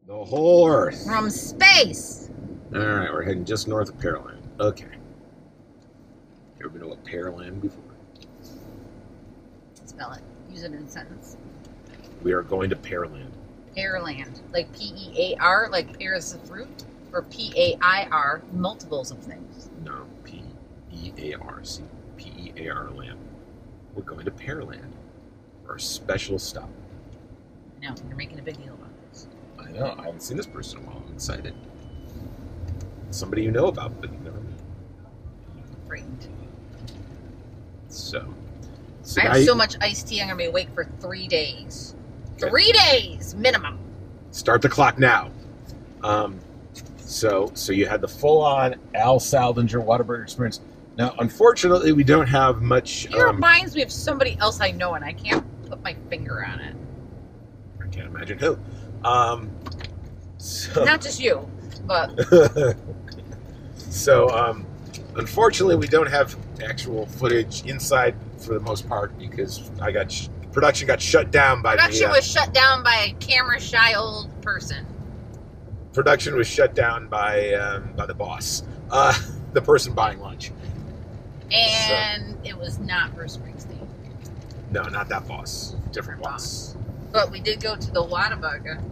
The whole Earth. From space. All right, we're heading just north of Pearland. Okay. Ever been to a Pearland before? Spell it. Use it in a sentence. We are going to Pearland. Pearland. Like P-E-A-R, like pears of fruit? Or P-A-I-R, multiples of things. No, P-E-A-R-C. P-E-A-R land. We're going to Pearland for our special stop. I know, you're making a big deal about this. I know. I haven't seen this person in a while. I'm excited. Somebody you know about, but never met. Frightened. So I have so much iced tea, I'm going to be awake for 3 days. Okay. 3 days, minimum. Start the clock now. So you had the full-on Al Saldinger Whataburger experience. Now, unfortunately, we don't have much. It reminds me of somebody else I know, and I can't put my finger on it. I can't imagine who. Not just you, but so unfortunately, we don't have actual footage inside for the most part because production got shut down by production was shut down by a camera-shy old person. Production was shut down by the boss, the person buying lunch. And it was not Bruce Springsteen. No, not that boss. Different boss. But we did go to the Whataburger.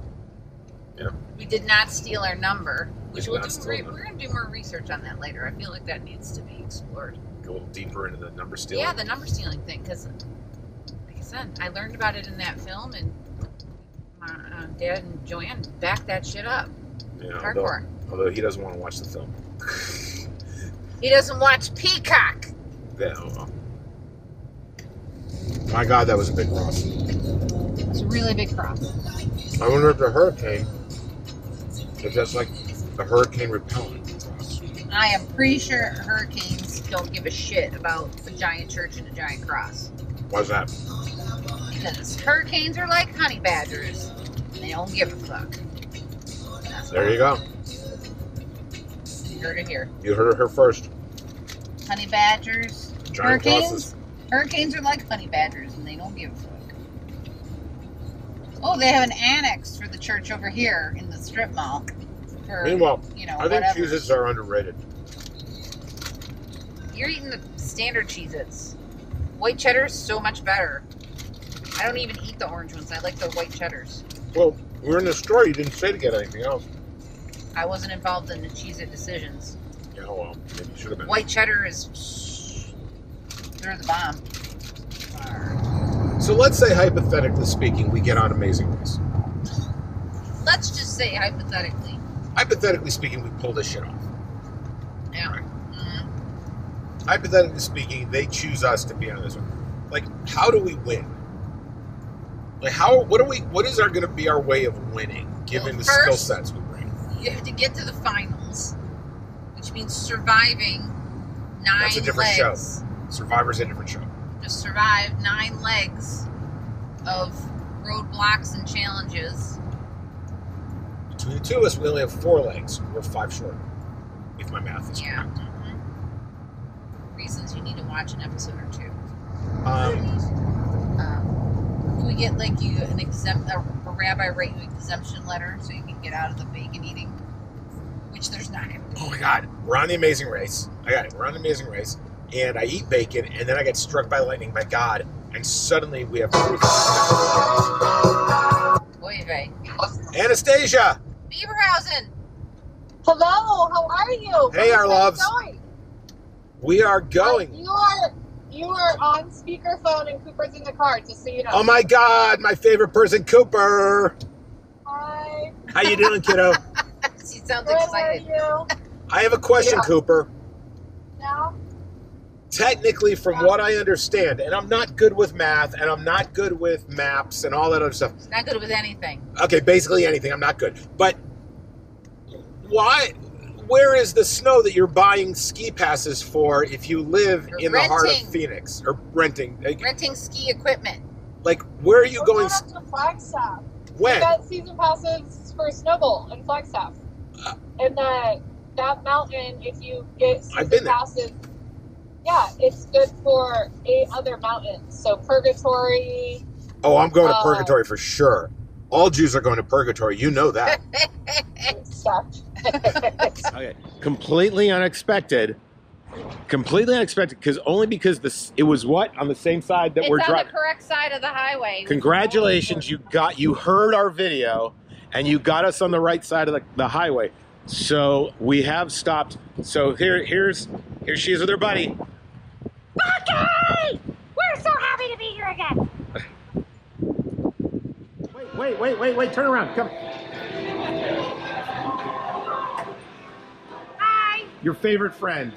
Yeah. We did not steal our number, which we're going to do more research on that later. I feel like that needs to be explored. Go a little deeper into the number stealing. Yeah, the number stealing thing, because, like I said, I learned about it in that film, and my dad and Joanne backed that shit up. Yeah, hardcore. Although he doesn't want to watch the film. He doesn't watch Peacock. Yeah, well. My God, that was a big cross. It's a really big cross. I wonder if the hurricane, if that's like a hurricane repellent cross. I am pretty sure hurricanes don't give a shit about a giant church and a giant cross. Why's that? Because hurricanes are like honey badgers. They don't give a fuck. There you go. You heard it here. You heard her first. Honey badgers. Giant crosses. Hurricanes are like honey badgers, and they don't give a fuck. Oh, they have an annex for the church over here in the strip mall. Meanwhile, I think whatever. Cheez-Its are underrated. You're eating the standard Cheez-Its. White cheddar's so much better. I don't even eat the orange ones. I like the white cheddars. Well, we were in the store. You didn't say to get anything else. I wasn't involved in the Cheez-It decisions. Yeah, well, maybe you should have been. White cheddar is... they're the bomb. So let's say, hypothetically speaking, we get on Amazing Race. Let's just say, hypothetically. Hypothetically speaking, we pull this shit off. Yeah. Right. Hypothetically speaking, they choose us to be on this one. Like, how do we win? Like, what is going to be our way of winning, given the skill sets we bring? You have to get to the finals, which means surviving 9 legs. That's a different show. Survivor's a different show. Just survive 9 legs of roadblocks and challenges. Between the two of us, we only have 4 legs. We're 5 short, if my math is correct. Reasons you need to watch an episode or 2. Can we get like you a rabbi write you an exemption letter so you can get out of the bacon eating? Which there's not going to be. Oh my God, we're on the Amazing Race. I got it. We're on the Amazing Race, and I eat bacon, and then I get struck by lightning by God, and suddenly we have proof. Oy vey. Anastasia Beaverhousen. Hello, how are you? Hey, our loves. We are going. You are on speakerphone and Cooper's in the car, just so you know. Oh my God, my favorite person, Cooper. Hi. How you doing, kiddo? She sounds Good, excited. How are you? I have a question, Cooper. Yeah? Technically, from what I understand, and I'm not good with math, and I'm not good with maps and all that other stuff. Not good with anything. Okay, basically anything. I'm not good. But why? Where is the snow that you're buying ski passes for if you live in the heart of Phoenix? Or renting. Renting ski equipment. Like, where are you We're going? going up to Flagstaff. When? We got season passes for Snowball in Flagstaff. And that mountain, if you get season passes, yeah, it's good for 8 other mountains. So Purgatory. Oh, I'm going to Purgatory for sure. All Jews are going to purgatory. You know that. Okay. Completely unexpected. Completely unexpected, because it was what on the same side that we're driving. It's on the correct side of the highway. Congratulations, you heard our video, and you got us on the right side of the highway. So we have stopped. So here she is with her buddy. Bucc-ee! We're so happy to be here again. Wait! Turn around. Come. Hi. Your favorite friend.